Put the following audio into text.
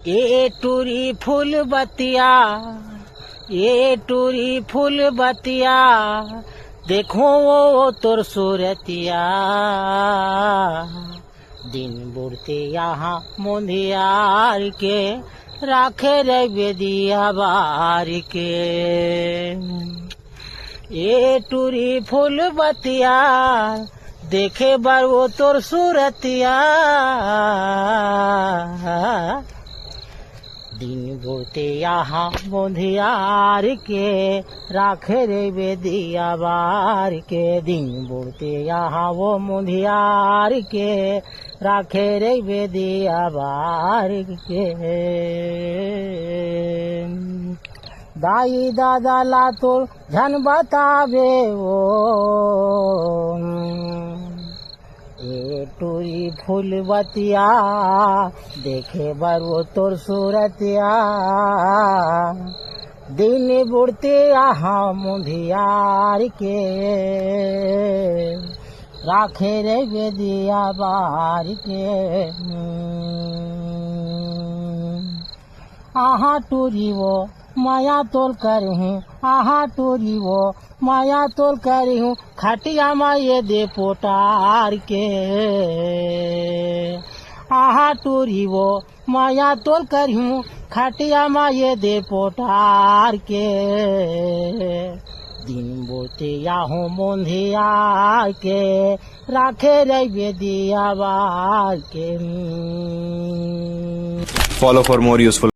ए टूरी फूल बतिया, ए टूरी फूल बतिया, देखो वो तोर सूरतिया, दिन बुढ़ते यहाँ मुंदियार के, राखे रे बेदिया बार के। ए टूरी फूल बतिया, देखे बार वो तोर सूरतिया, दिन बुढ़ते यहाँ मुंदियार के, राखे रे बेदिया बार के। दिन बुढ़ते यहाँ वो मुंदियार के, राखे रे बेदिया बार के। दाई दादा ला तो झन बतावे वो, ए टूरी फूल बतिया, देखे बर वो तोर सूरतिया, दिन बुढ़ते यहाँ मुंदियार के, राखे रे बेदिया बार के। आहा टूरी वो माया तोल कर हूँ, आहा टूरी वो माया तोल कर हूँ, खटिया माये दे पोटार के। आहा टूरी वो माया तोल कर हूँ, खटिया माये दे पोटार के। दिन बोते याहू मुंदिया के, राखे रे बेदिया बार के। Follow for more useful